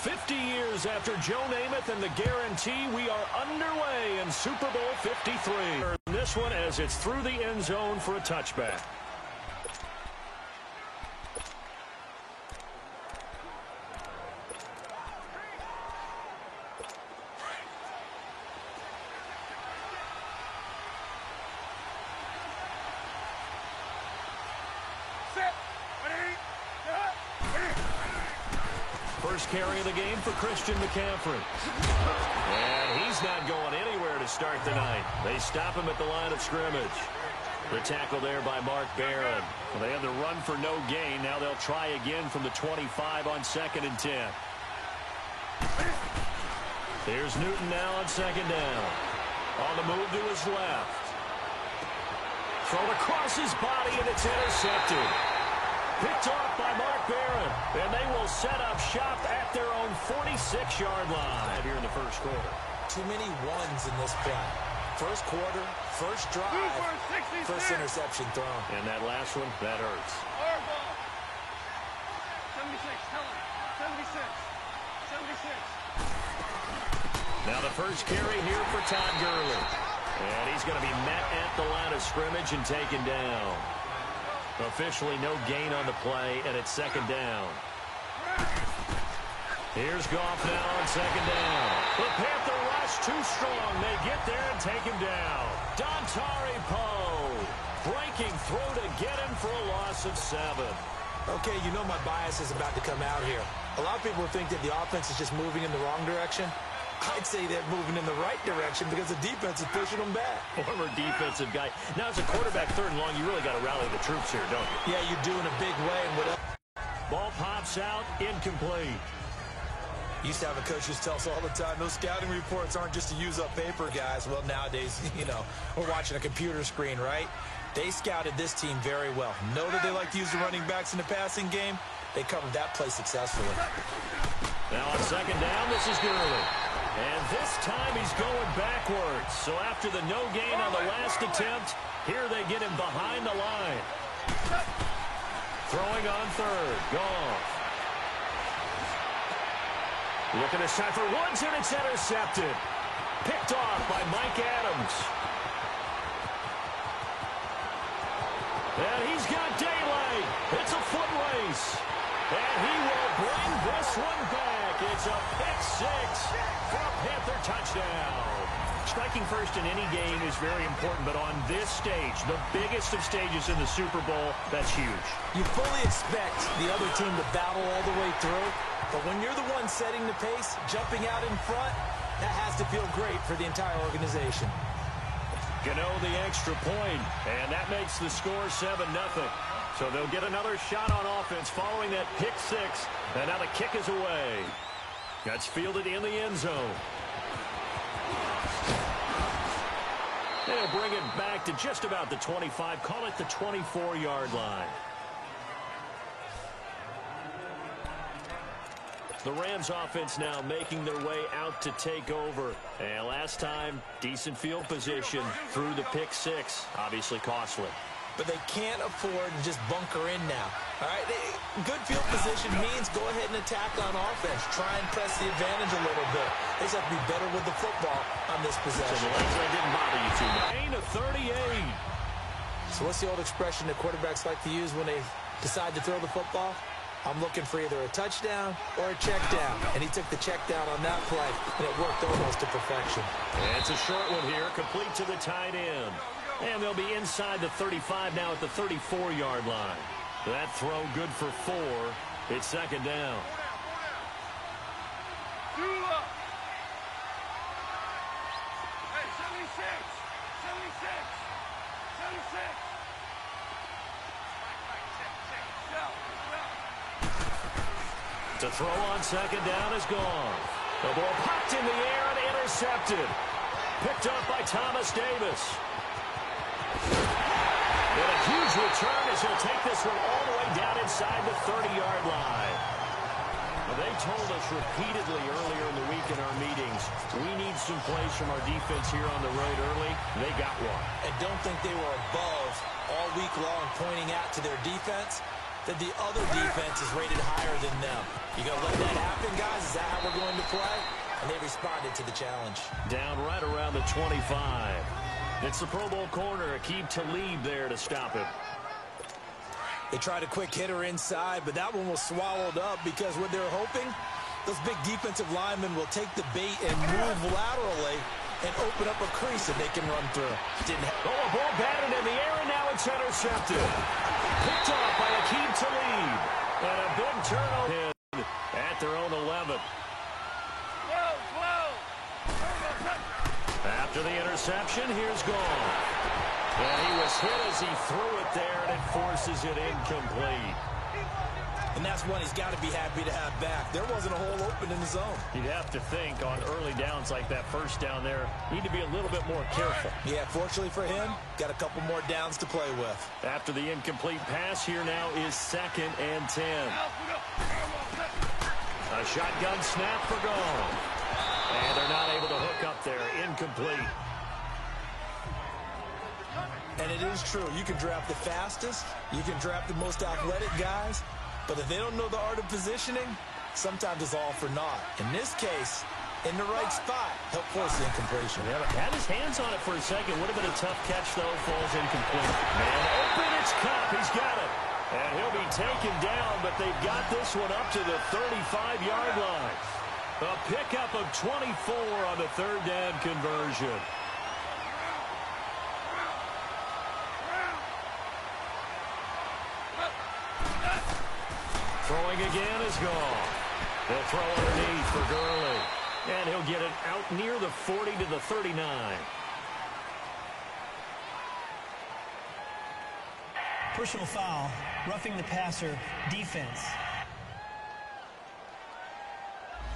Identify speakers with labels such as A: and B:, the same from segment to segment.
A: 50 years after Joe Namath and the guarantee, we are underway in Super Bowl 53. This one as it's through the end zone for a touchback. First carry of the game for Christian McCaffrey. And he's not going anywhere to start the night. They stop him at the line of scrimmage. The tackle there by Mark Barron. Well, they had the run for no gain. Now they'll try again from the 25 on 2nd and 10. Here's Newton now on 2nd down. On the move to his left. Thrown across his body, and it's intercepted. Picked off by Mark Barron, and they will set up shop at their own 46-yard line here in the first quarter.
B: Too many ones in this play. First quarter, first drive, first interception thrown.
A: And that last one, that hurts. 76. Now the first carry here for Todd Gurley. And he's going to be met at the line of scrimmage and taken down. Officially no gain on the play, and it's 2nd down. Here's Goff now on 2nd down. The Panther rush too strong. They get there and take him down. Dontari Poe breaking through to get him for a loss of 7.
B: Okay, you know my bias is about to come out here. A lot of people think that the offense is just moving in the wrong direction. I'd say they're moving in the right direction because the defense is pushing them back.
A: Former defensive guy. Now, as a quarterback 3rd and long, you really got to rally the troops here, don't you?
B: Yeah, you're doing a big way. And whatever.
A: Ball pops out, incomplete.
B: Used to have a coach who tells us all the time, those scouting reports aren't just to use up paper, guys. Well, nowadays, you know, we're watching a computer screen, right? They scouted this team very well. Know that they like to use the running backs in the passing game. They covered that play successfully.
A: Now on 2nd down, this is Gurley. And this time he's going backwards. So after the no gain on the last attempt, here they get him behind the line. Throwing on 3rd. Goff. Looking this time for Woods, and it's intercepted. Picked off by Mike Adams. And he's got daylight. It's a foot race. And he will bring this one back. It's a pick 6 for a Panther touchdown. Striking first in any game is very important, but on this stage, the biggest of stages in the Super Bowl, that's huge.
B: You fully expect the other team to battle all the way through, but when you're the one setting the pace, jumping out in front, that has to feel great for the entire organization.
A: Gano the extra point, and that makes the score 7-0. So they'll get another shot on offense following that pick 6, and now the kick is away. That's fielded in the end zone. They'll bring it back to just about the 25, call it the 24-yard line. The Rams offense now making their way out to take over. And last time, decent field position through the pick 6, obviously costly.
B: But they can't afford to just bunker in now. All right, good field position means go ahead and attack on offense. Try and press the advantage a little bit. They just have to be better with the football on this possession.
A: So the last one didn't bother you too much. Gain of 38.
B: So what's the old expression that quarterbacks like to use when they decide to throw the football? I'm looking for either a touchdown or a check down. And he took the check down on that play, and it worked almost to perfection.
A: And it's a short one here, complete to the tight end. And they'll be inside the 35 now at the 34-yard line. That throw good for 4. It's 2nd down. The throw on 2nd down is gone. The ball popped in the air and intercepted. Picked up by Thomas Davis. And a huge return as he'll take this one all the way down inside the 30-yard line. Well, they told us repeatedly earlier in the week in our meetings, we need some plays from our defense here on the road early. They got one.
B: And don't think they were above all week long pointing out to their defense. that the other defense is rated higher than them. You going to let that happen, guys? Is that how we're going to play? And they responded to the challenge.
A: Down right around the 25. It's the Pro Bowl corner, Aqib Talib there to stop him.
B: They tried a quick hitter inside, but that one was swallowed up because what they're hoping, those big defensive linemen will take the bait and move laterally and open up a crease that they can run through.
A: A ball batted in the air, and now it's intercepted. Picked off by Aqib Talib. And a big turnover at their own 11. After the interception, here's Gone. And he was hit as he threw it there, and it forces it incomplete.
B: And that's one he's got to be happy to have back. There wasn't a hole open in the zone.
A: You'd have to think on early downs like that first down there, need to be a little bit more careful.
B: Yeah, fortunately for him, got a couple more downs to play with.
A: After the incomplete pass, here now is 2nd and 10. A shotgun snap for Gone. And they're not able to hook up there. Incomplete.
B: And it is true. You can draft the fastest. You can draft the most athletic guys. But if they don't know the art of positioning, sometimes it's all for naught. In this case, in the right spot, help force the incompletion.
A: Yeah, had his hands on it for a second. Would have been a tough catch, though. Falls incomplete. Man, open, it's Kupp. He's got it. And he'll be taken down, but they've got this one up to the 35-yard line. A pickup of 24 on the 3rd down conversion. Throwing again is Gone. They'll throw underneath for Gurley. And he'll get it out near the 40 to the 39.
C: Personal foul, roughing the passer, defense.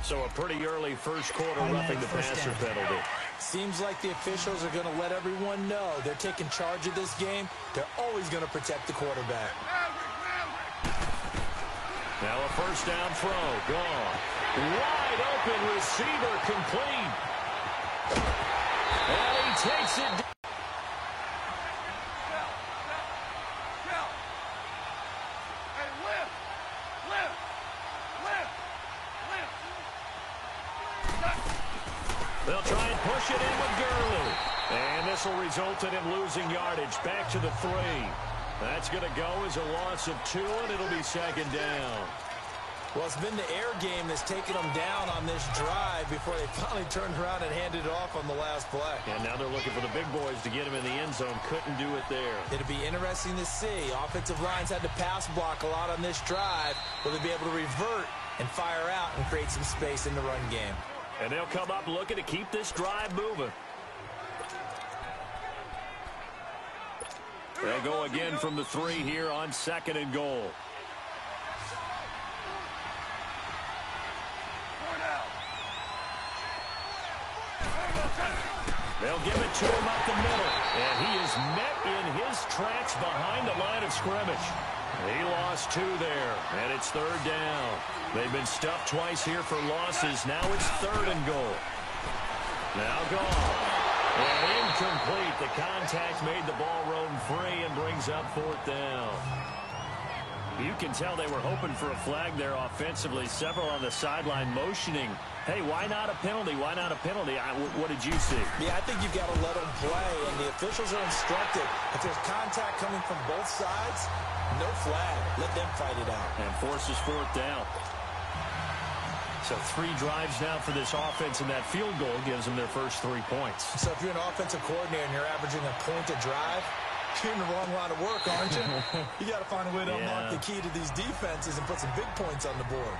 A: So a pretty early first quarter roughing the passer penalty.
B: Seems like the officials are going to let everyone know they're taking charge of this game. They're always going to protect the quarterback.
A: Now a first down throw. Gone. Wide open receiver complete. And he takes it. They'll try and push it in with Gurley. And this will result in him losing yardage. Back to the 3. That's going to go as a loss of 2, and it'll be 2nd down.
B: Well, it's been the air game that's taken them down on this drive before they finally turned around and handed it off on the last play.
A: And now they're looking for the big boys to get him in the end zone. Couldn't do it there.
B: It'll be interesting to see. Offensive lines had to pass block a lot on this drive. Will they be able to revert and fire out and create some space in the run game?
A: And they'll come up looking to keep this drive moving. They'll go again from the 3 here on 2nd and goal. They'll give it to him up the middle. And he is met in his tracks behind the line of scrimmage. He lost 2 there, and it's 3rd down. They've been stuffed twice here for losses. Now it's 3rd and goal. Now Gone. And incomplete. The contact made the ball roam free and brings up 4th down. You can tell they were hoping for a flag there offensively. Several on the sideline motioning. Hey, why not a penalty? Why not a penalty? What did you see?
B: Yeah, I think you've got to let them play, and the officials are instructed. If there's contact coming from both sides, no flag. Let them fight it out.
A: And forces 4th down. So 3 drives now for this offense, and that field goal gives them their first 3 points.
B: So if you're an offensive coordinator and you're averaging a point a drive, you're in the wrong line of work, aren't you? You got to find a way to unlock the key to these defenses and put some big points on the board.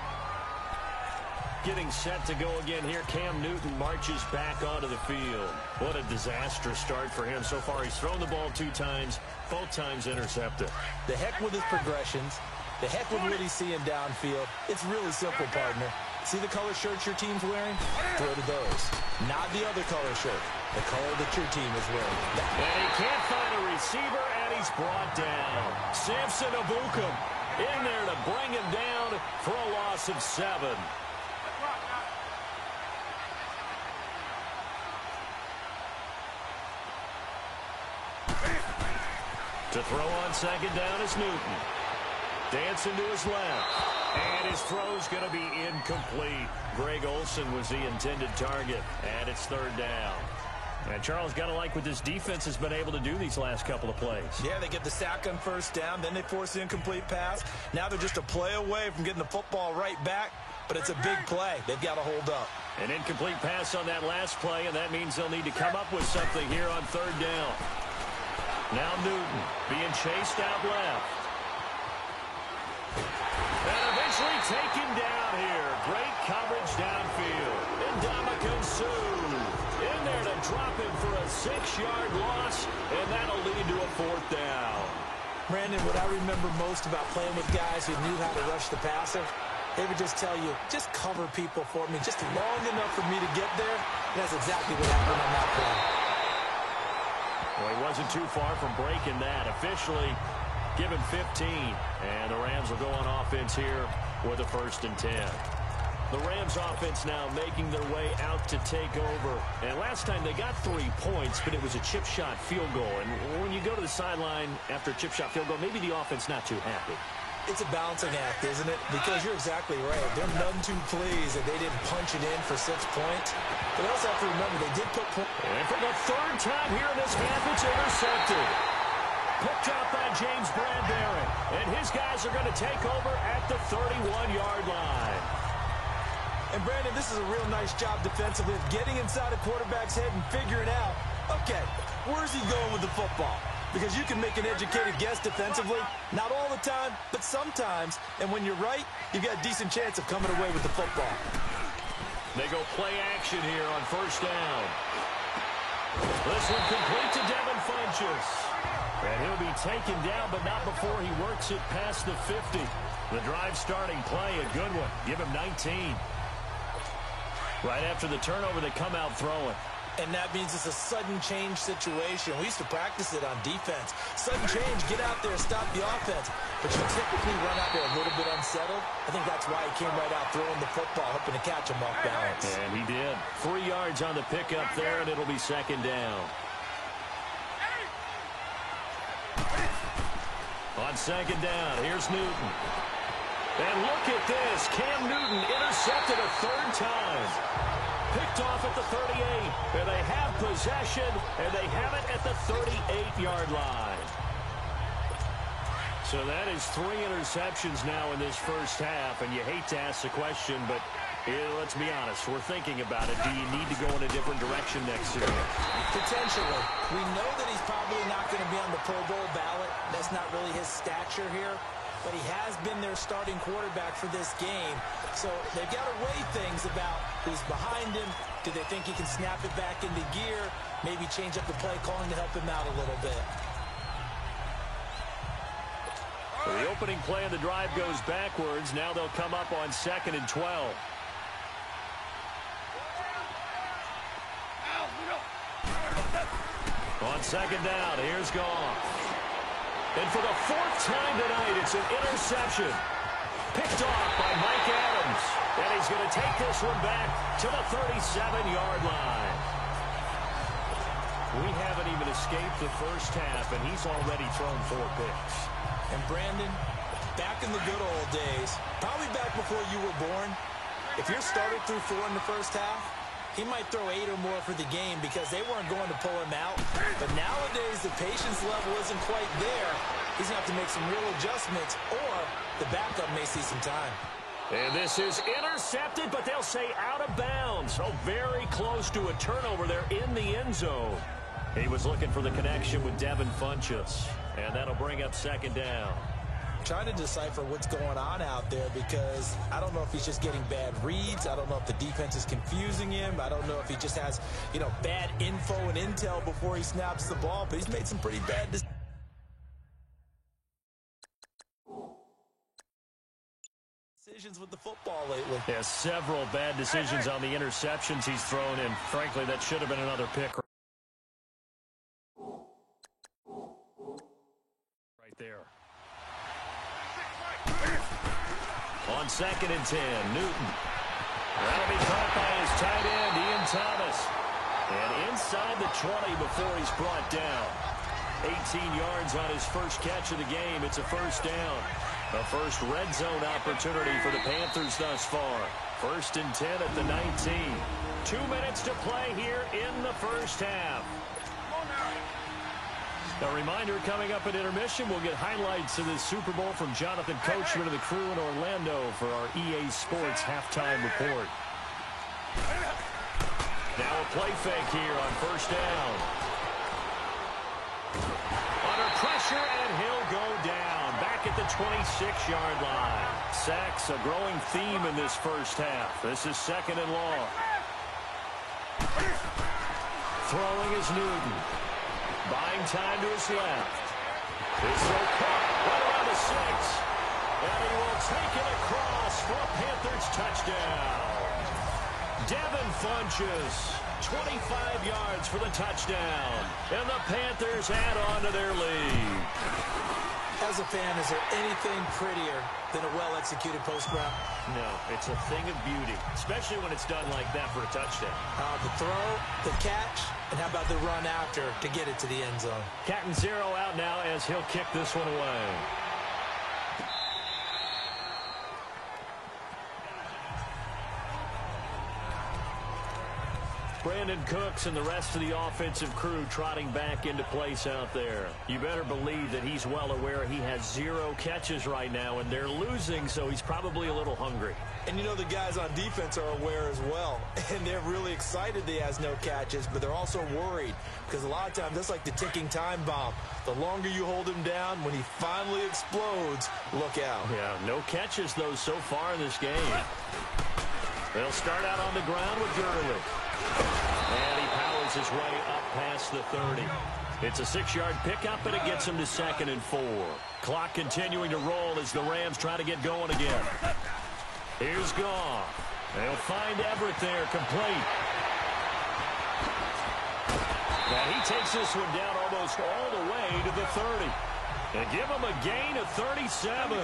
A: Getting set to go again here. Cam Newton marches back onto the field. What a disastrous start for him so far. He's thrown the ball 2 times, both times intercepted.
B: The heck with his progressions. The heck with what he's seeing downfield. It's really simple, partner. See the color shirts your team's wearing? Throw to those. Not the other color shirt. The color that your team is wearing.
A: And he can't find a receiver, and he's brought down. Samson Ebukam in there to bring him down for a loss of 7. To throw on 2nd down is Newton. Dancing to his left. And his throw's going to be incomplete. Greg Olsen was the intended target. And it's third down. And Charles, got to like what this defense has been able to do these last couple of plays. Yeah, they get the sack on first down. Then they force the incomplete pass. Now they're just a play away from getting the football right back. But it's a big play. They've got to hold up. An incomplete pass on that last play, and that means they'll need to come up with something here on third down. Now Newton being chased out left. And eventually taken down here. Great coverage downfield. And Ndamukong Suh in there to drop him for a 6-yard loss, and that'll lead to a fourth down.
B: Brandon, what I remember most about playing with guys who knew how to rush the passer, they would just tell you, just cover people for me, just long enough for me to get there. And that's exactly what happened on that play.
A: Well, he wasn't too far from breaking that. Officially given 15. And the Rams will go on offense here with a 1st and 10. The Rams offense now making their way out to take over. And last time they got 3 points, but it was a chip shot field goal. And when you go to the sideline after a chip shot field goal, maybe the offense not too happy.
B: It's a balancing act, isn't it? Because you're exactly right. They're none too pleased that they didn't punch it in for 6 points. But they also have to remember they did put points.
A: And for the 3rd time here in this half, it's intercepted. Picked up by James Bradbury. And his guys are going to take over at the 31-yard line.
B: And, Brandon, this is a real nice job defensively of getting inside a quarterback's head and figuring out, okay, where's he going with the football? Because you can make an educated guess defensively. Not all the time, but sometimes. And when you're right, you've got a decent chance of coming away with the football.
A: They go play action here on 1st down. This one complete to Devin Funchess. And he'll be taken down, but not before he works it past the 50. The drive starting play, a good one. Give him 19. Right after the turnover, they come out throwing.
B: And that means it's a sudden change situation. We used to practice it on defense. Sudden change, get out there, stop the offense. But you typically run out there a little bit unsettled. I think that's why he came right out throwing the football, hoping to catch him off balance.
A: And he did. 3 yards on the pickup there, and it'll be 2nd down. On 2nd down, here's Newton. And look at this. Cam Newton intercepted a 3rd time. Picked off at the 38. And they have possession, and they have it at the 38-yard line. So that is 3 interceptions now in this first half. And you hate to ask the question, but let's be honest. We're thinking about it. Do you need to go in a different direction next year?
B: Potentially. We know that he's probably not going to be on the Pro Bowl ballot. That's not really his stature here. But he has been their starting quarterback for this game. So they've got to weigh things about who's behind him. Do they think he can snap it back into gear? Maybe change up the play calling to help him out a little bit.
A: So the opening play of the drive goes backwards. Now they'll come up on 2nd and 12. On 2nd down, here's Goff. And for the 4th time tonight, it's an interception. Picked off by Mike Adams. And he's going to take this one back to the 37-yard line. We haven't even escaped the first half, and he's already thrown 4 picks.
B: And Brandon, back in the good old days, probably back before you were born, if your starter threw 4 in the first half, he might throw 8 or more for the game because they weren't going to pull him out. But nowadays, the patience level isn't quite there. He's going to have to make some real adjustments, or the backup may see some time.
A: And this is intercepted, but they'll say out of bounds. So very close to a turnover there in the end zone. He was looking for the connection with Devin Funchess. And that'll bring up 2nd down.
B: Trying to decipher what's going on out there because I don't know if he's just getting bad reads. I don't know if the defense is confusing him. I don't know if he just has, bad info and intel before he snaps the ball. But he's made some pretty bad decisions with the football lately.
A: Yeah, several bad decisions on the interceptions he's thrown, and frankly, that should have been another pick right there. On 2nd and 10, Newton. That'll be caught by his tight end, Ian Thomas. And inside the 20 before he's brought down. 18 yards on his first catch of the game. It's a 1st down. The first red zone opportunity for the Panthers thus far. 1st and 10 at the 19. 2 minutes to play here in the first half. A reminder, coming up at intermission, we'll get highlights of this Super Bowl from Jonathan Coachman of the crew in Orlando for our EA Sports halftime report. Now a play fake here on 1st down. Under pressure, and he'll go down. Back at the 26-yard line. Sacks, a growing theme in this first half. This is 2nd and long. Throwing is Newton. Buying time to his left. His throw caught right around the 6. And he will take it across for a Panthers touchdown. Devin Funchess, 25 yards for the touchdown. And the Panthers add on to their lead.
B: As a fan, is there anything prettier than a well-executed post route?
A: No, it's a thing of beauty, especially when it's done like that for a touchdown.
B: The throw, the catch, and how about the run after to get it to the end zone?
A: Captain Zero out now as he'll kick this one away. Brandon Cooks and the rest of the offensive crew trotting back into place out there. You better believe that he's well aware he has 0 catches right now, and they're losing, so he's probably a little hungry.
B: And you know the guys on defense are aware as well. And they're really excited that he has no catches, but they're also worried because a lot of times that's like the ticking time bomb. The longer you hold him down, when he finally explodes, look out.
A: Yeah, no catches, though, so far in this game. They'll start out on the ground with Gurley. And he powers his way up past the 30. It's a 6-yard pickup, and it gets him to 2nd and 4. Clock continuing to roll as the Rams try to get going again. Here's Goff. They'll find Everett there, complete. Now he takes this one down almost all the way to the 30. And give him a gain of 37.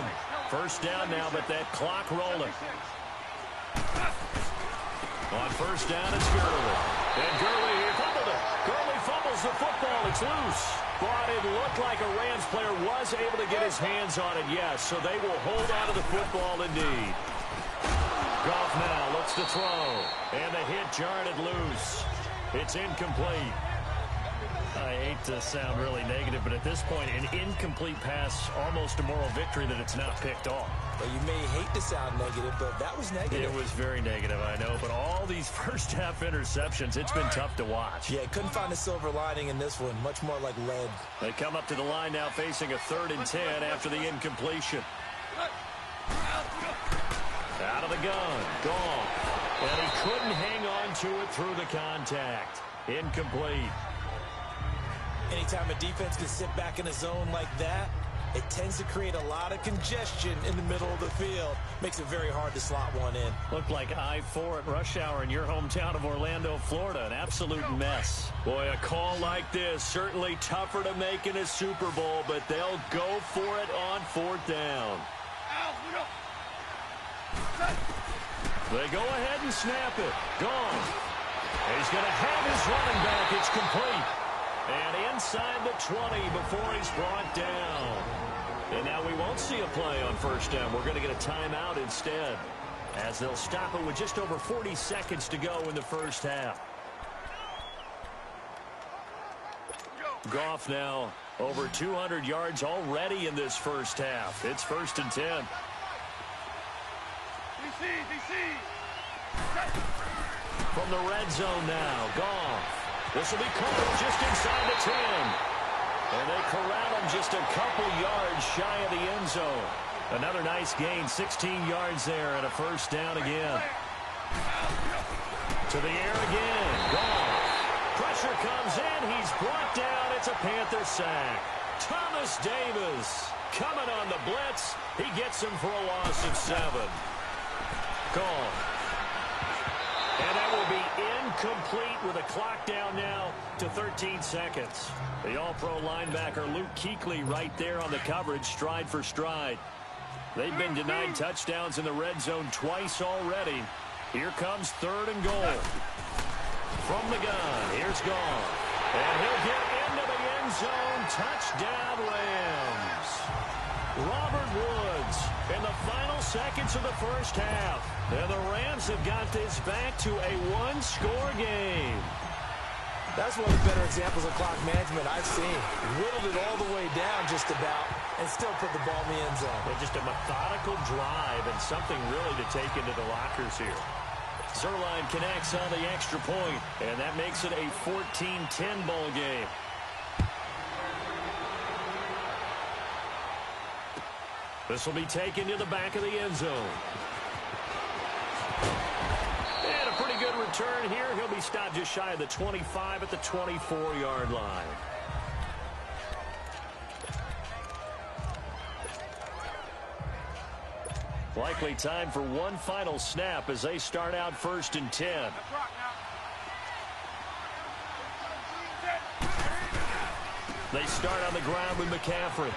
A: 1st down now, but that clock rolling. On 1st down, it's Gurley. And Gurley here fumbled it. Gurley fumbles the football. It's loose. But it looked like a Rams player was able to get his hands on it, yes. So they will hold on to the football indeed. Goff now looks to throw. And the hit jarred it loose. It's incomplete. I hate to sound really negative, but at this point, an incomplete pass, almost a moral victory that it's not picked off.
B: Well, you may hate to sound negative, but that was negative.
A: It was very negative, I know, but all these first-half interceptions, it's been tough to watch.
B: Yeah, couldn't find a silver lining in this one, much more like lead.
A: They come up to the line now facing a 3rd and 10 after the incompletion. Out of the gun, gone. And he couldn't hang on to it through the contact. Incomplete.
B: Anytime a defense can sit back in a zone like that, it tends to create a lot of congestion in the middle of the field. Makes it very hard to slot one in.
A: Looked like I-4 at rush hour in your hometown of Orlando, Florida. An absolute mess. Boy, a call like this, certainly tougher to make in a Super Bowl, but they'll go for it on 4th down. They go ahead and snap it. Gone. He's going to have his running back. It's complete. And inside the 20 before he's brought down. And now we won't see a play on 1st down. We're going to get a timeout instead, as they'll stop it with just over 40 seconds to go in the first half. Goff now over 200 yards already in this first half. It's 1st and 10. From the red zone now, Goff. This will be caught just inside the 10. And they corral him just a couple yards shy of the end zone. Another nice gain, 16 yards there, and a 1st down again. To the air again, Goff. Pressure comes in, he's brought down, it's a Panther sack. Thomas Davis coming on the blitz. He gets him for a loss of 7. Goff. And that will be incomplete with a clock down now to 13 seconds. The All-Pro linebacker Luke Kuechly right there on the coverage, stride for stride. They've been denied touchdowns in the red zone twice already. Here comes 3rd and goal. From the gun, here's Goff. And he'll get into the end zone. Touchdown, Rams. Robert Woods In the final seconds of the first half, and the Rams have got this back to a one-score game.
B: That's one of the better examples of clock management I've seen. Whittled it all the way down just about and still put the ball in the end zone.
A: And just a methodical drive and something really to take into the lockers here. Zuerlein connects on the extra point, and that makes it a 14-10 ball game. This will be taken to the back of the end zone. And a pretty good return here. He'll be stopped just shy of the 25 at the 24-yard line. Likely time for one final snap as they start out 1st and 10. They start on the ground with McCaffrey.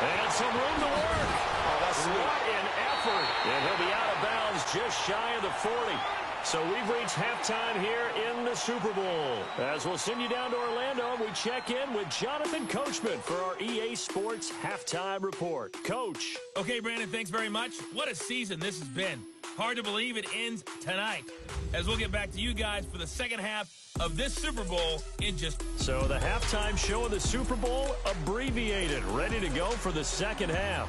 A: And some room to work.
B: Oh, that's sweet.
A: What an effort. And he'll be out of bounds just shy of the 40. So we've reached halftime here in the Super Bowl. As we'll send you down to Orlando, we check in with Jonathan Coachman for our EA Sports Halftime Report. Coach.
D: Okay, Brandon, thanks very much. What a season this has been. Hard to believe it ends tonight. As we'll get back to you guys for the second half of this Super Bowl in just...
A: So the halftime show of the Super Bowl abbreviated, ready to go for the second half.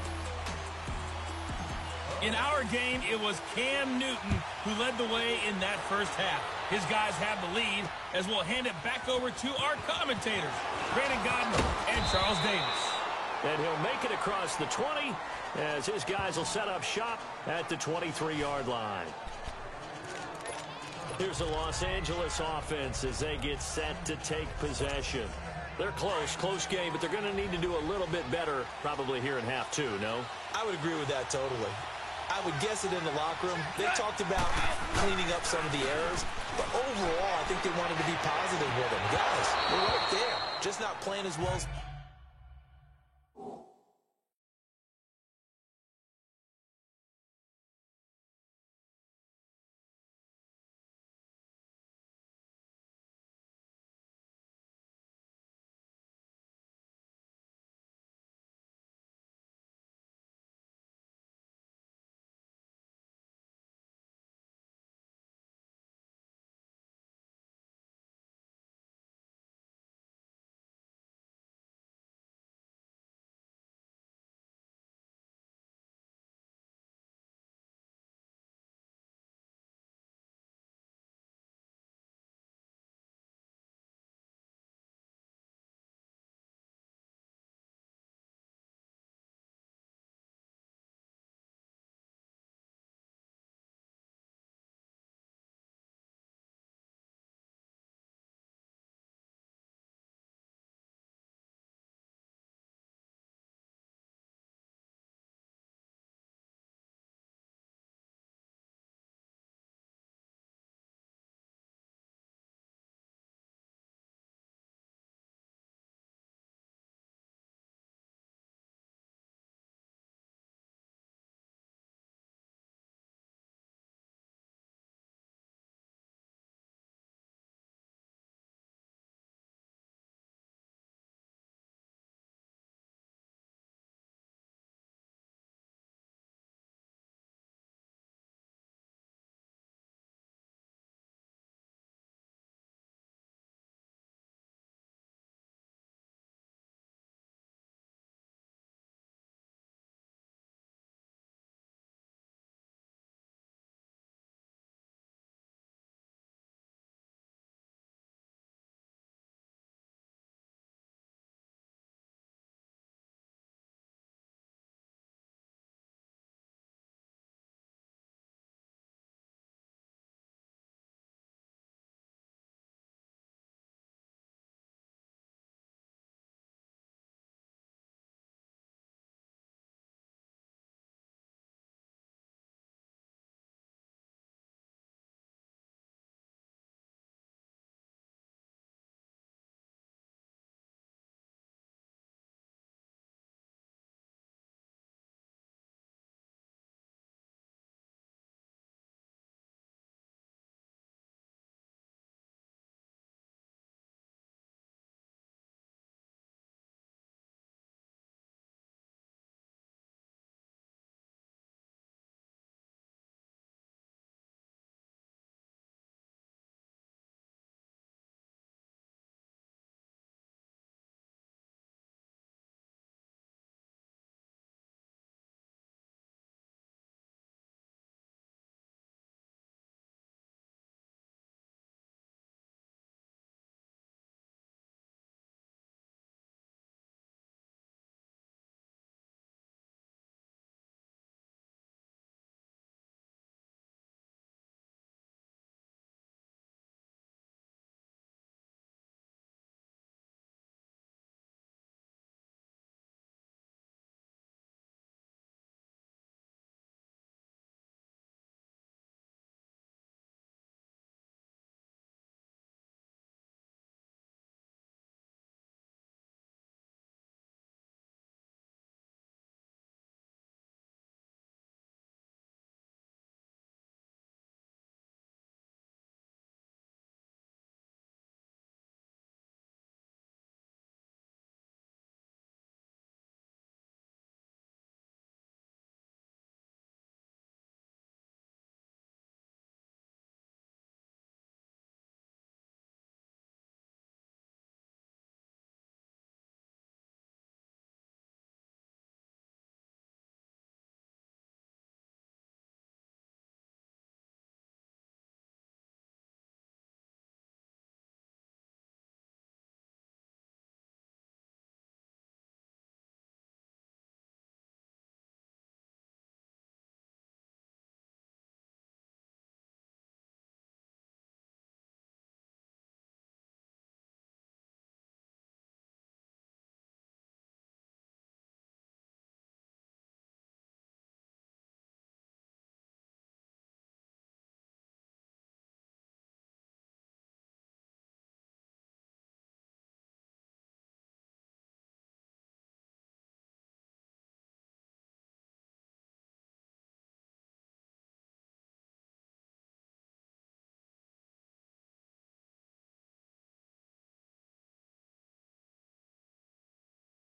D: In our game, it was Cam Newton who led the way in that first half. His guys have the lead as we'll hand it back over to our commentators, Brandon Gaudin and Charles Davis.
A: And he'll make it across the 20 as his guys will set up shop at the 23-yard line. Here's the Los Angeles offense as they get set to take possession. They're close game, but they're going to need to do a little bit better probably here in half two, no?
B: I would agree with that totally. I would guess it in the locker room. They talked about cleaning up some of the errors, but overall, I think they wanted to be positive with them. Guys, we're right there, just not playing as well as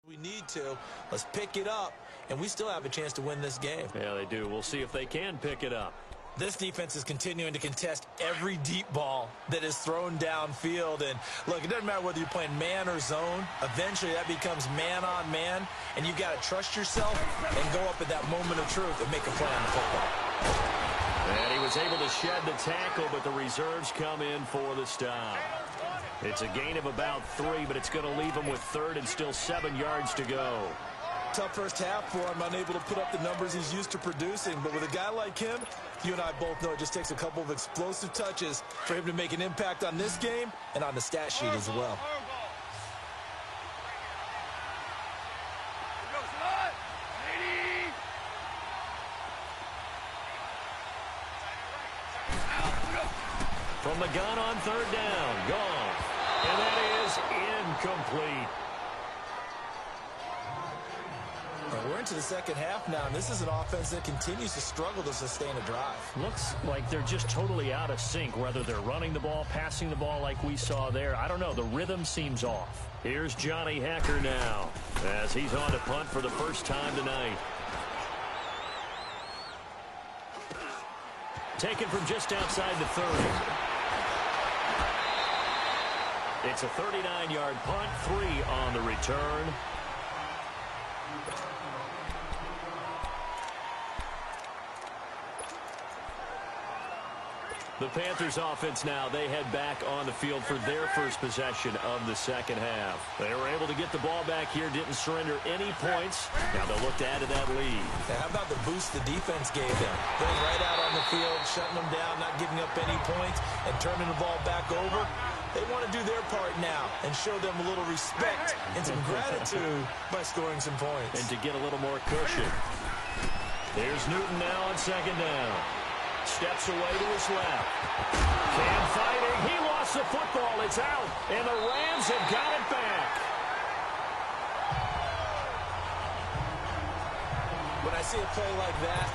B: We need to. Let's pick it up, and we still have a chance to win this game.
A: Yeah, they do. We'll see if they can pick it up.
B: This defense is continuing to contest every deep ball that is thrown downfield. And, look, it doesn't matter whether you're playing man or zone. Eventually, that becomes man on man, and you've got to trust yourself and go up at that moment of truth and make a play on the football.
A: And he was able to shed the tackle, but the reserves come in for the stop. It's a gain of about 3, but it's going to leave him with 3rd and still 7 yards to go.
B: Tough first half for him, unable to put up the numbers he's used to producing. But with a guy like him, you and I both know it just takes a couple of explosive touches for him to make an impact on this game and on the stat sheet as well.
A: From the gun on 3rd down, gone. And that is incomplete.
B: We're into the second half now, and this is an offense that continues to struggle to sustain a drive.
A: Looks like they're just totally out of sync, whether they're running the ball, passing the ball like we saw there. I don't know. The rhythm seems off. Here's Johnny Hekker now as he's on to punt for the first time tonight. Taken from just outside the 30. It's a 39-yard punt, 3 on the return. The Panthers offense now, they head back on the field for their first possession of the second half. They were able to get the ball back here, didn't surrender any points. Now they'll look to add to that lead.
B: Now, how about the boost the defense gave them? Going right out on the field, shutting them down, not giving up any points, and turning the ball back over. They want to do their part now and show them a little respect and some gratitude by scoring some points.
A: And to get a little more cushion. There's Newton now on 2nd down. Steps away to his left. Cam fighting. He lost the football. It's out. And the Rams have got it back.
B: When I see a play like that,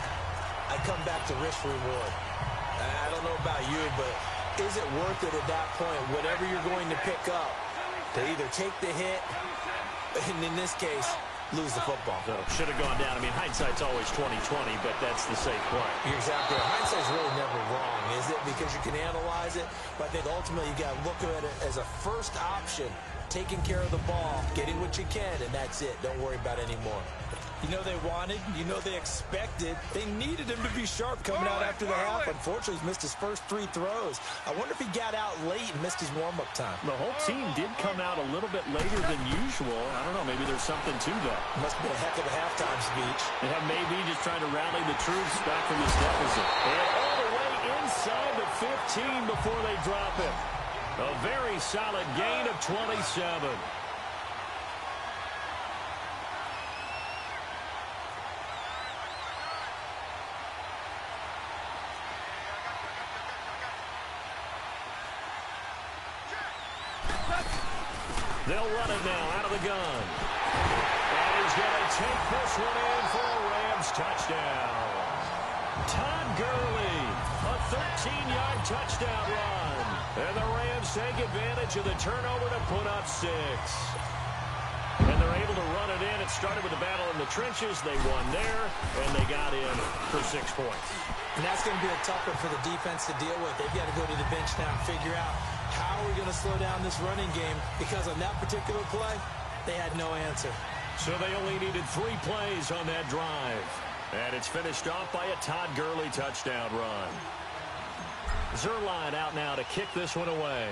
B: I come back to risk reward. I don't know about you, but is it worth it at that point, whatever you're going to pick up, to either take the hit, and in this case, lose the football?
A: So should have gone down. I mean, hindsight's always 20/20, but that's the safe play.
B: You're exactly right. Hindsight's really never wrong, is it? Because you can analyze it, but I think ultimately you got to look at it as a first option, taking care of the ball, getting what you can, and that's it. Don't worry about it anymore. You know they wanted, you know they expected, they needed him to be sharp coming out after the half. Unfortunately, he's missed his first 3 throws. I wonder if he got out late and missed his warm-up time.
A: The whole team did come out a little bit later than usual. I don't know, maybe there's something to that.
B: Must have been a heck of a halftime speech.
A: Yeah, maybe just trying to rally the troops back from this deficit. And all the way inside the 15 before they drop him. A very solid gain of 27. They'll run it now out of the gun. And he's going to take this one in for a Rams touchdown. Todd Gurley, a 13-yard touchdown run. And the Rams take advantage of the turnover to put up 6. And they're able to run it in. It started with a battle in the trenches. They won there, and they got in for 6 points.
B: And that's going to be a tough one for the defense to deal with. They've got to go to the bench now and figure out how are we going to slow down this running game, because on that particular play, they had no answer.
A: So they only needed 3 plays on that drive. And it's finished off by a Todd Gurley touchdown run. Zuerlein out now to kick this one away.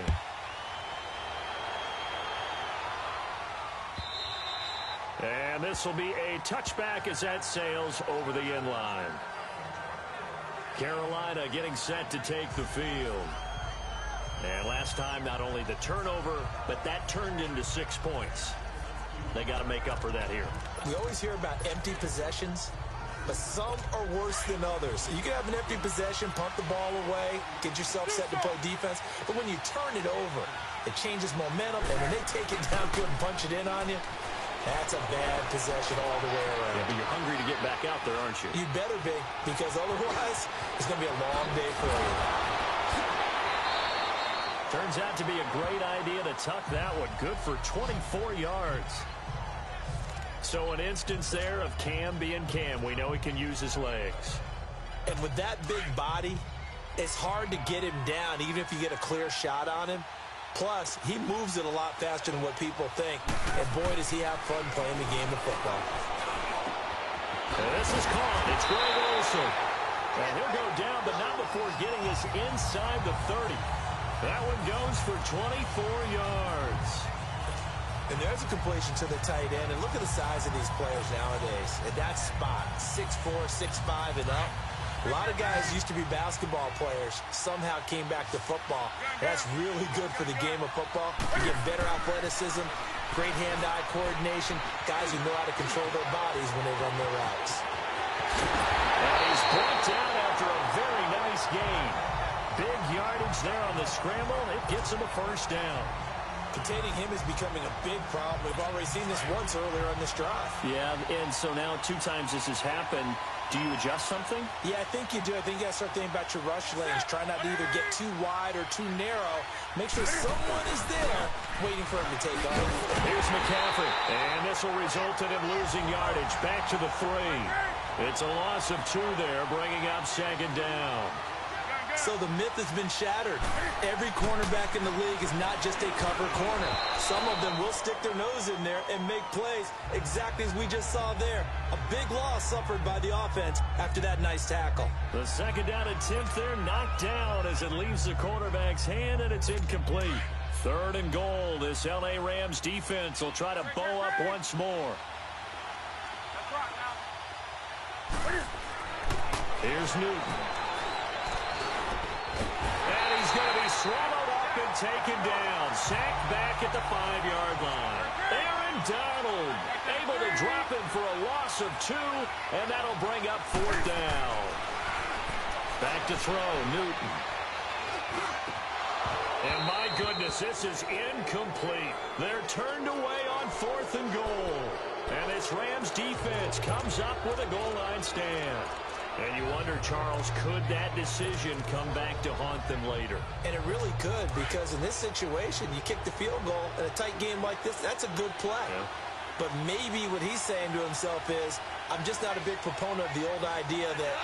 A: And this will be a touchback as that sails over the end line. Carolina getting set to take the field. And last time, not only the turnover, but that turned into 6 points. They got to make up for that here.
B: We always hear about empty possessions, but some are worse than others. You can have an empty possession, punt the ball away, get yourself set to play defense, but when you turn it over, it changes momentum, and when they take it down good and punch it in on you, that's a bad possession all the way around.
A: Yeah, but you're hungry to get back out there, aren't you?
B: You better be, because otherwise, it's going to be a long day for you.
A: Turns out to be a great idea to tuck that one. Good for 24 yards. So an instance there of Cam being Cam. We know he can use his legs.
B: And with that big body, it's hard to get him down, even if you get a clear shot on him. Plus, he moves it a lot faster than what people think. And boy, does he have fun playing the game of football.
A: And this is caught. It's Greg Olsen. And he'll go down, but not before getting us inside the 30. That one goes for 24 yards.
B: And there's a completion to the tight end. And look at the size of these players nowadays. At that spot, 6'4", 6'5", and up. A lot of guys used to be basketball players, somehow came back to football. That's really good for the game of football. You get better athleticism, great hand-eye coordination, guys who know how to control their bodies when they run their routes.
A: And he's brought down after a very nice gain. Big yardage there on the scramble. It gets him a first down.
B: Containing him is becoming a big problem. We've already seen this once earlier in this drive.
A: Yeah, and so now 2 times this has happened. Do you adjust something?
B: Yeah, I think you do. I think you got to start thinking about your rush lanes. Try not to either get too wide or too narrow. Make sure someone is there waiting for him to take off.
A: Here's McCaffrey, and this will result in him losing yardage. Back to the 3. It's a loss of 2 there, bringing up second down.
B: So the myth has been shattered. Every cornerback in the league is not just a cover corner. Some of them will stick their nose in there and make plays exactly as we just saw there. A big loss suffered by the offense after that nice tackle.
A: The second down attempt there knocked down as it leaves the quarterback's hand, and it's incomplete. 3rd and goal. This L.A. Rams defense will try to bow up once more. Here's Newton. And he's going to be swallowed up and taken down. Sacked back at the 5-yard line. Aaron Donald able to drop him for a loss of 2, and that'll bring up 4th down. Back to throw, Newton. And my goodness, this is incomplete. They're turned away on 4th and goal. And this Rams defense comes up with a goal line stand. And you wonder, Charles, could that decision come back to haunt them later?
B: And it really could, because in this situation, you kick the field goal in a tight game like this, that's a good play.
A: Yeah.
B: But maybe what he's saying to himself is, I'm just not a big proponent of the old idea that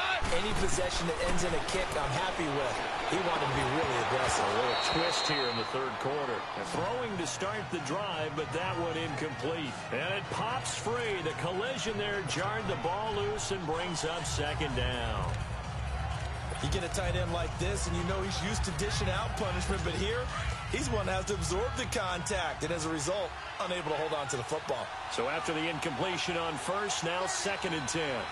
B: any possession that ends in a kick, I'm happy with. He wanted to be really aggressive.
A: A little twist here in the 3rd quarter. Throwing to start the drive, but that one incomplete. And it pops free. The collision there jarred the ball loose and brings up second down.
B: You get a tight end like this, and you know he's used to dishing out punishment, but here, he's one that has to absorb the contact, and as a result, unable to hold on to the football.
A: So after the incompletion on 1st, now 2nd and 10.
E: Yes,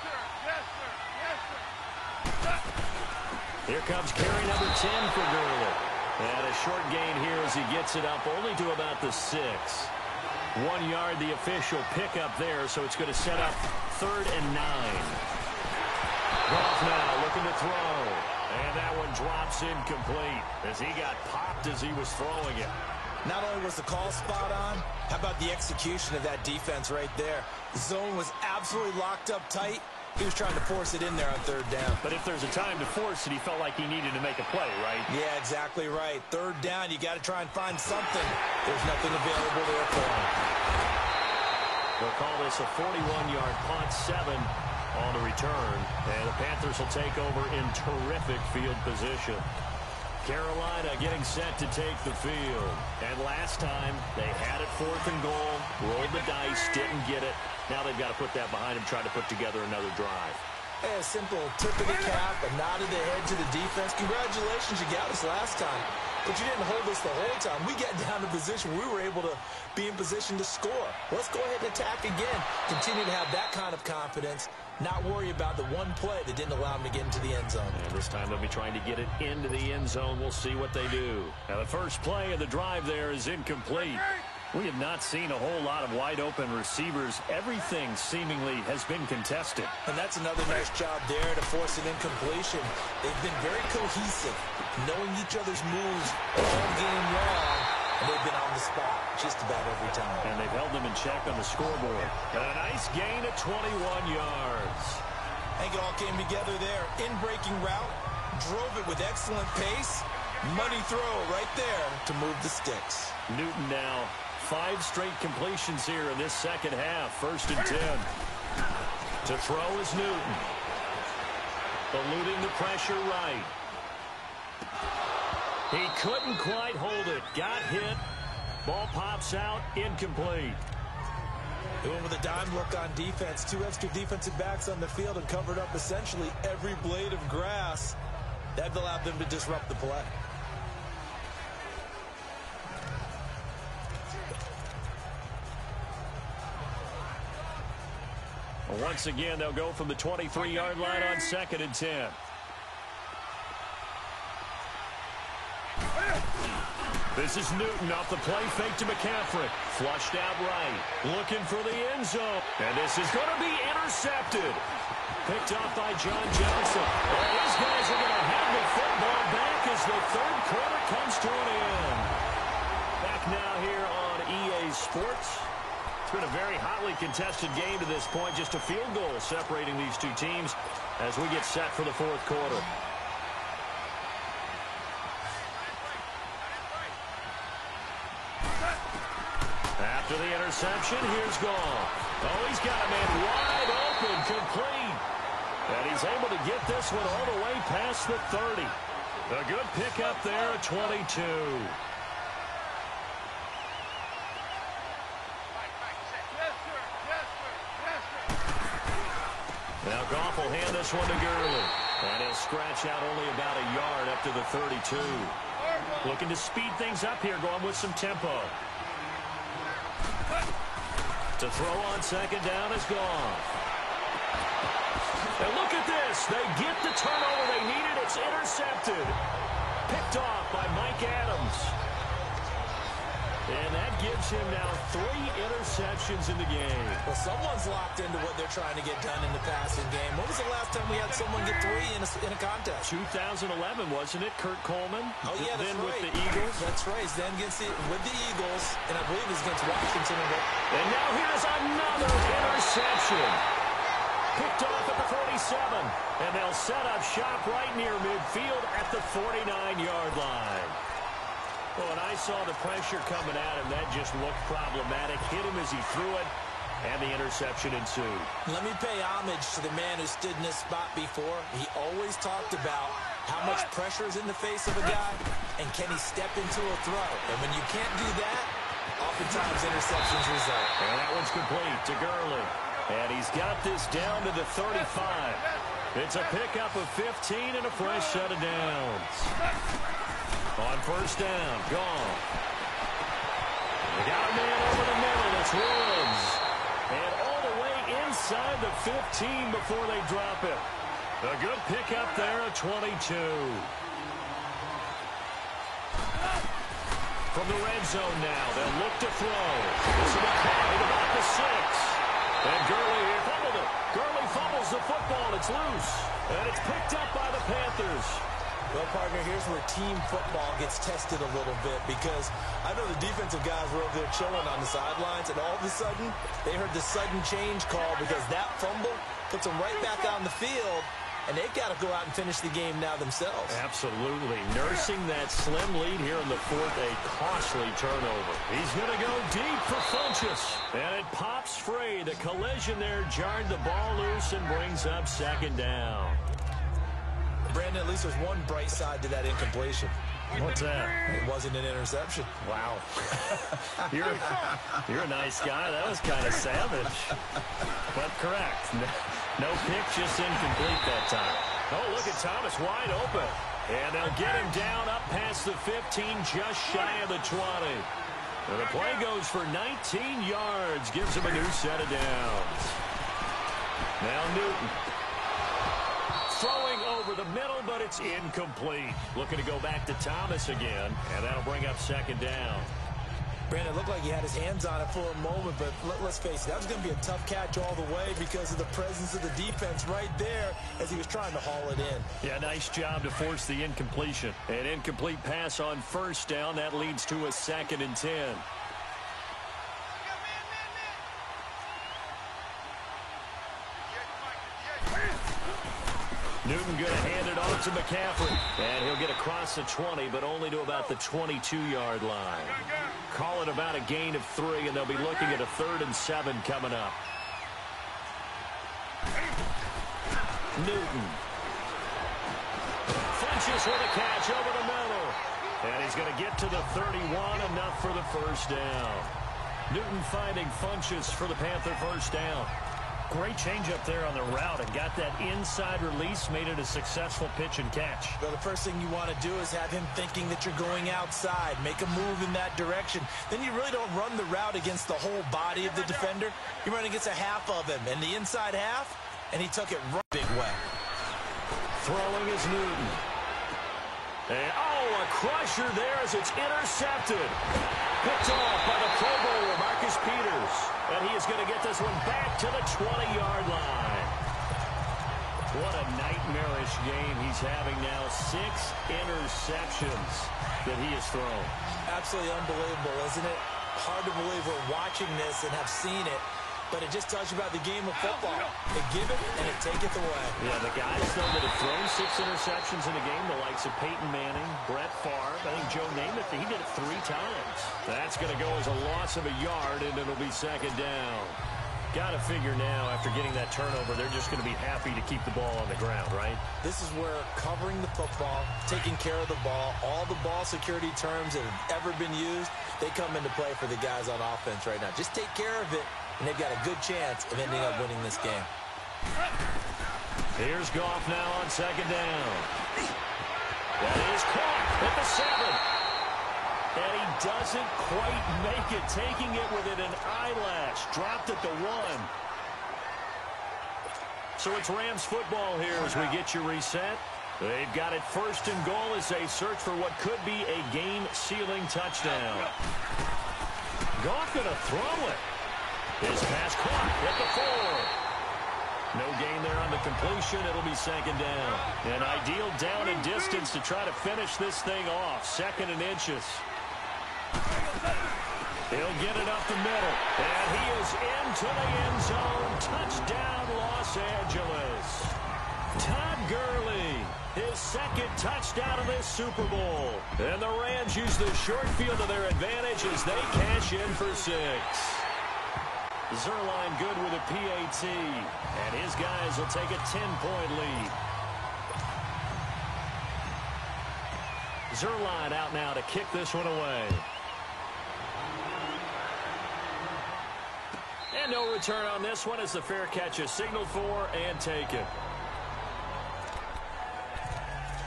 E: sir. Yes, sir. Yes, sir.
A: Here comes carry number 10 for Gurley. And a short gain here as he gets it up only to about the 6. 1 yard, the official pickup there, so it's going to set up 3rd and 9. Goff now looking to throw. And that one drops incomplete as he got popped as he was throwing it.
B: Not only was the call spot on, how about the execution of that defense right there? The zone was absolutely locked up tight. He was trying to force it in there on 3rd down.
A: But if there's a time to force it, he felt like he needed to make a play, right?
B: Yeah, exactly right. 3rd down, you got to try and find something. There's nothing available there for him.
A: They'll call this a 41-yard punt, 7 on the return. And the Panthers will take over in terrific field position. Carolina getting set to take the field. And last time, they had it 4th and goal, rolled the dice, didn't get it. Now they've got to put that behind them, try to put together another drive.
B: Hey, a simple tip of the cap, a nod of the head to the defense. Congratulations, you got us last time. But you didn't hold us the whole time. We got down to position where we were able to be in position to score. Let's go ahead and attack again. Continue to have that kind of confidence. Not worry about the one play that didn't allow them to get into the end zone.
A: And this time they'll be trying to get it into the end zone. We'll see what they do. Now the first play of the drive there is incomplete. We have not seen a whole lot of wide-open receivers. Everything seemingly has been contested.
B: And that's another nice job there to force an incompletion. They've been very cohesive, knowing each other's moves all game long, and they've been on the spot just about every time.
A: And they've held them in check on the scoreboard. And a nice gain of 21 yards.
B: I think it all came together there. In-breaking route, drove it with excellent pace. Money throw right there to move the sticks.
A: Newton now 5 straight completions here in this second half. 1st and 10. To throw is Newton. Eluding the pressure right. He couldn't quite hold it. Got hit. Ball pops out. Incomplete.
B: Doing with a dime look on defense. 2 extra defensive backs on the field and covered up essentially every blade of grass. That allowed them to disrupt the play.
A: Once again, they'll go from the 23-yard line on 2nd and 10. This is Newton off the play fake to McCaffrey. Flushed out right. Looking for the end zone. And this is going to be intercepted. Picked off by John Johnson. And these guys are going to have the football back as the 3rd quarter comes to an end. Back now here on EA Sports. It's been a very hotly contested game to this point. Just a field goal separating these two teams as we get set for the 4th quarter. After the interception, here's Goff. Oh, he's got a man wide open, complete. And he's able to get this one all the way past the 30. A good pickup there at 22. Now Goff will hand this one to Gurley. And he'll scratch out only about a yard up to the 32. Looking to speed things up here, going with some tempo. To throw on 2nd down is Goff. And look at this. They get the turnover they needed. It's intercepted. Picked off by Mike Adams. And that gives him now 3 interceptions in the game.
B: Well, someone's locked into what they're trying to get done in the passing game. When was the last time we had someone get 3 in a contest?
A: 2011, wasn't it? Kurt Coleman.
B: Oh, yeah, that's
A: then
B: right.
A: With the Eagles.
B: That's right. Then with the Eagles, and I believe it's against Washington.
A: And now here's another interception. Picked off at the 47. And they'll set up shop right near midfield at the 49-yard line. Well, when I saw the pressure coming at him, that just looked problematic. Hit him as he threw it, and the interception ensued.
B: Let me pay homage to the man who stood in this spot before. He always talked about how much pressure is in the face of a guy, and can he step into a throw. And when you can't do that, oftentimes interceptions result.
A: And that one's complete to Gurley. And he's got this down to the 35. It's a pickup of 15 and a fresh set of downs. On 1st down, Goff. They got a man over the middle. It's Woods. And all the way inside the 15 before they drop it. A good pickup there at 22. From the red zone now, they'll look to throw. This will be caught at about the 6. And Gurley here fumbled it. Gurley fumbles the football. It's loose. And it's picked up by the Panthers.
B: Well, partner, here's where team football gets tested a little bit, because I know the defensive guys were over there chilling on the sidelines, and all of a sudden, they heard the sudden change call because that fumble puts them right back on the field, and they've got to go out and finish the game now themselves.
A: Absolutely. Nursing that slim lead here in the 4th, a costly turnover. He's going to go deep for Funchess, and it pops free. The collision there jarred the ball loose and brings up 2nd down.
B: Brandon, at least there's one bright side to that incompletion.
A: What's that?
B: It wasn't an interception.
A: Wow. You're a nice guy. That was kind of savage. But correct. No pick, just incomplete that time. Oh, look at Thomas wide open. And they'll get him down up past the 15, just shy of the 20. And the play goes for 19 yards. Gives him a new set of downs. Now Newton. Throwing over the middle, but it's incomplete. Looking to go back to Thomas again, and that'll bring up 2nd down.
B: Brandon, it looked like he had his hands on it for a moment, but let's face it, that was going to be a tough catch all the way because of the presence of the defense right there as he was trying to haul it in.
A: Yeah, nice job to force the incompletion. An incomplete pass on 1st down. That leads to a 2nd and 10. Newton going to hand it off to McCaffrey. And he'll get across the 20, but only to about the 22-yard line. Call it about a gain of 3, and they'll be looking at a 3rd and 7 coming up. Newton. Funches with a catch over the middle. And he's going to get to the 31, enough for the first down. Newton finding Funches for the Panther first down.
F: Great change up there on the route and got that inside release, made it a successful pitch and catch.
B: Well, the first thing you want to do is have him thinking that you're going outside, make a move in that direction. Then you really don't run the route against the whole body of the defender. You run against a half of him, and the inside half, and he took it right big way.
A: Throwing is Newton. And, a crusher there as it's intercepted. Picked off by the Pro Bowler, Marcus Peters. And he is going to get this one back to the 20-yard line. What a nightmarish game he's having now. 6 interceptions that he has thrown.
B: Absolutely unbelievable, isn't it? Hard to believe we're watching this and have seen it. But it just tells you about the game of football. They give it, and it taketh away.
A: Yeah, the guys, though, that have thrown 6 interceptions in a game, the likes of Peyton Manning, Brett Favre, I think Joe Namath, he did it 3 times. That's going to go as a loss of a yard, and it'll be 2nd down. Got to figure now, after getting that turnover, they're just going to be happy to keep the ball on the ground, right?
B: This is where covering the football, taking care of the ball, all the ball security terms that have ever been used, they come into play for the guys on offense right now. Just take care of it, and they've got a good chance of ending up winning this game.
A: Here's Goff now on 2nd down. That is caught at the 7. And he doesn't quite make it, taking it within an eyelash. Dropped at the 1. So it's Rams football here as we get you reset. They've got it 1st and goal as they search for what could be a game-sealing touchdown. Goff going to throw it. His pass caught at the 4. No gain there on the completion. It'll be 2nd down. An ideal down and distance to try to finish this thing off. 2nd and inches. He'll get it up the middle. And he is into the end zone. Touchdown, Los Angeles. Todd Gurley, his 2nd touchdown of this Super Bowl. And the Rams use the short field to their advantage as they cash in for 6. Zuerlein good with a PAT, and his guys will take a 10-point lead. Zuerlein out now to kick this one away. And no return on this one as the fair catch is signaled for and taken.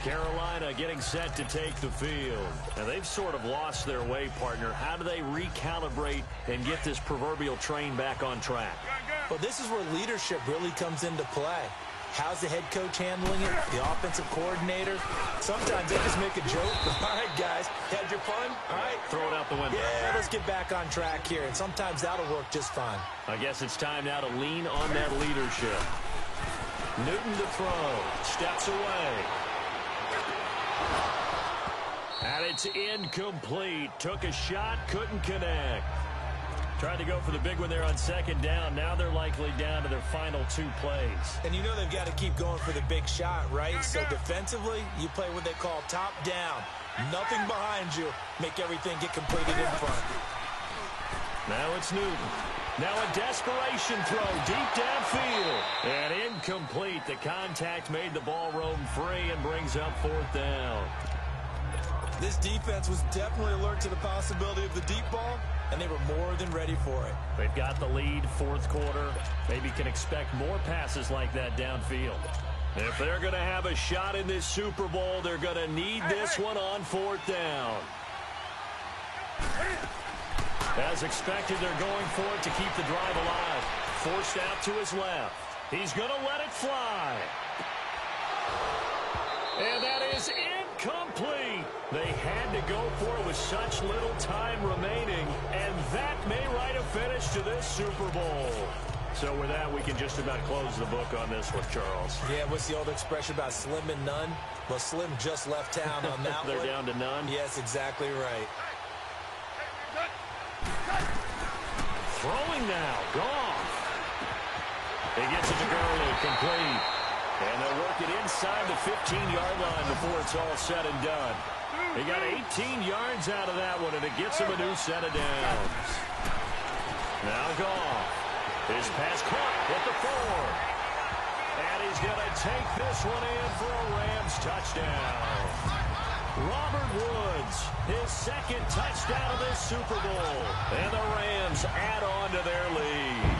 A: Carolina getting set to take the field. And they've sort of lost their way, partner. How do they recalibrate and get this proverbial train back on track?
B: Well, this is where leadership really comes into play. How's the head coach handling it? The offensive coordinator? Sometimes they just make a joke. All right, guys, had your fun? All right.
A: Throw it out the window.
B: Yeah, let's get back on track here. And sometimes that'll work just fine.
A: I guess it's time now to lean on that leadership. Newton to throw. Steps away. And it's incomplete. Took a shot, couldn't connect. Tried to go for the big one there on 2nd down. Now they're likely down to their final 2 plays.
B: And you know they've got to keep going for the big shot, right? So defensively, you play what they call top down. Nothing behind you. Make everything get completed in front.
A: Now it's Newton. Now a desperation throw deep downfield. And incomplete. The contact made the ball roam free and brings up 4th down.
B: This defense was definitely alert to the possibility of the deep ball, and they were more than ready for it.
A: They've got the lead, 4th quarter. Maybe can expect more passes like that downfield. If they're going to have a shot in this Super Bowl, they're going to need this one on 4th down. As expected, they're going for it to keep the drive alive. Forced out to his left. He's going to let it fly. And that is incomplete. They had to go for it with such little time remaining, and that may write a finish to this Super Bowl. So with that, we can just about close the book on this one, Charles.
B: Yeah, what's the old expression about slim and none? Well, Slim just left town on that
A: They're
B: one.
A: down to none?
B: Yes, exactly right.
A: Throwing now. Goff. He gets it to Gurley. Complete. And they'll work it inside the 15-yard line before it's all said and done. He got 18 yards out of that one, and it gets him a new set of downs. Now Goff. His pass caught at the 4. And he's going to take this one in for a Rams touchdown. Robert Woods, his second touchdown of this Super Bowl. And the Rams add on to their lead.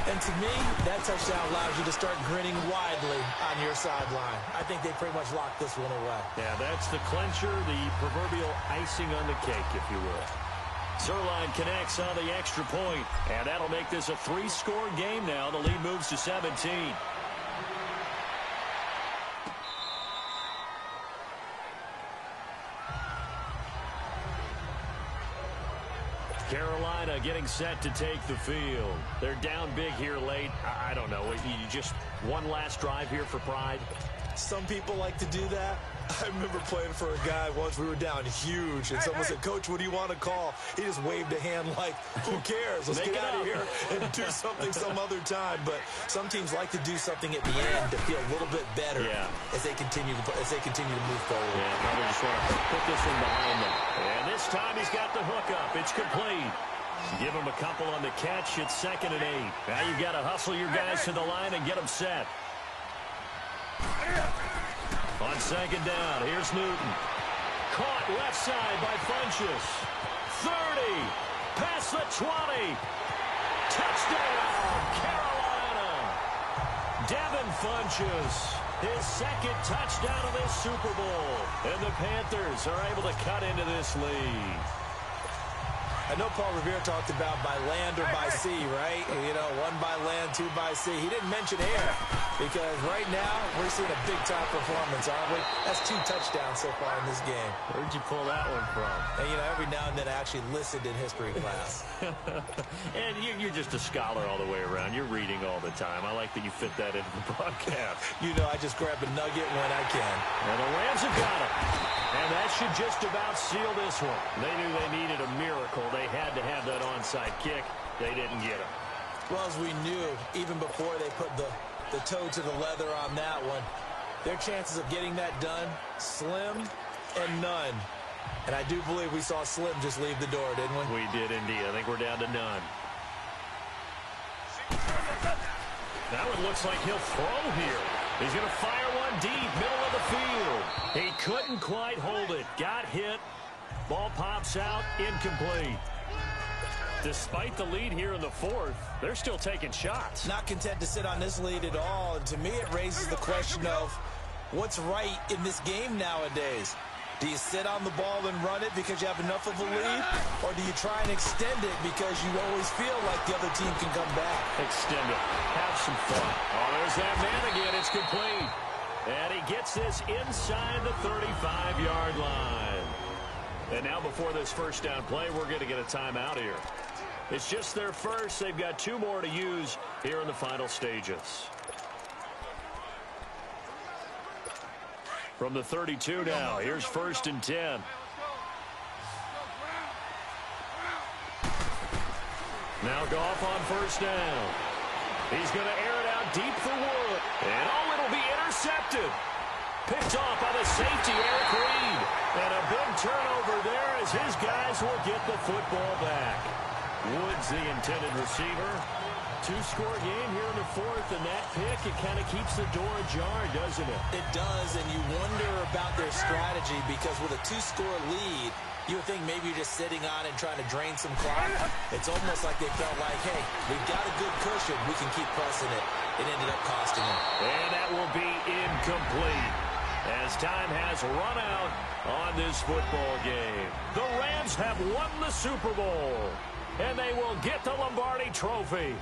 B: And to me, that touchdown allows you to start grinning widely on your sideline. I think they pretty much locked this one away.
A: Yeah, that's the clincher, the proverbial icing on the cake, if you will. Zuerlein connects on the extra point, and that'll make this a 3-score game now. The lead moves to 17. Carolina getting set to take the field. They're down big here late. I don't know. You just one last drive here for pride?
B: Some people like to do that. I remember playing for a guy once. We were down huge, and someone said, "Coach, what do you want to call?" He just waved a hand like, "Who cares? Let's get out of here and do something some other time." But some teams like to do something at the end to feel a little bit better as they continue to move forward.
A: Yeah, probably just want to put this one behind them. And this time he's got the hook up. It's complete. Give him a couple on the catch. It's 2nd and 8. Now you've got to hustle your guys to the line and get them set. On 2nd down, here's Newton. Caught left side by Funchess. 30. Past the 20. Touchdown, Carolina. Devin Funchess. His second touchdown of this Super Bowl. And the Panthers are able to cut into this lead.
B: I know Paul Revere talked about by land or by sea, right? You know, 1 by land, 2 by sea. He didn't mention air because right now we're seeing a big-time performance, aren't we? That's 2 touchdowns so far in this game.
A: Where'd you pull that one from?
B: And, you know, every now and then I actually listened in history class.
A: And you're just a scholar all the way around. You're reading all the time. I like that you fit that into the broadcast.
B: You know, I just grab a nugget when I can.
A: And the Rams have got it. And that should just about seal this one. They knew they needed a miracle. They had to have that onside kick. They didn't get it.
B: Well, as we knew, even before they put the toe to the leather on that one, their chances of getting that done, slim and none. And I do believe we saw Slim just leave the door, didn't we?
A: We did indeed. I think we're down to none. Now it looks like he'll throw here. He's going to fire one deep, middle of the field. He couldn't quite hold it. Got hit. Ball pops out, incomplete. Despite the lead here in the 4th, they're still taking shots.
B: Not content to sit on this lead at all. And to me, it raises the question of what's right in this game nowadays. Do you sit on the ball and run it because you have enough of a lead? Or do you try and extend it because you always feel like the other team can come back?
A: Extend it. Have some fun. Oh, there's that man again. It's complete. And he gets this inside the 35-yard line. And now before this first down play, we're going to get a timeout here. It's just their first. They've got 2 more to use here in the final stages. From the 32 now, here's 1st and 10. Now Goff on 1st down. He's going to air it out deep for Wood. And oh, it'll be intercepted. Picked off by the safety, Eric Reed. And a big turnover there as his guys will get the football back. Woods the intended receiver. 2-score game here in the 4th, and that pick, it kind of keeps the door ajar, doesn't it?
B: It does, and you wonder about their strategy because with a 2-score lead, you would think maybe you're just sitting on it and trying to drain some clock. It's almost like they felt like, hey, we've got a good cushion. We can keep pressing it. It ended up costing them.
A: And that will be incomplete as time has run out on this football game. The Rams have won the Super Bowl, and they will get the Lombardi Trophy.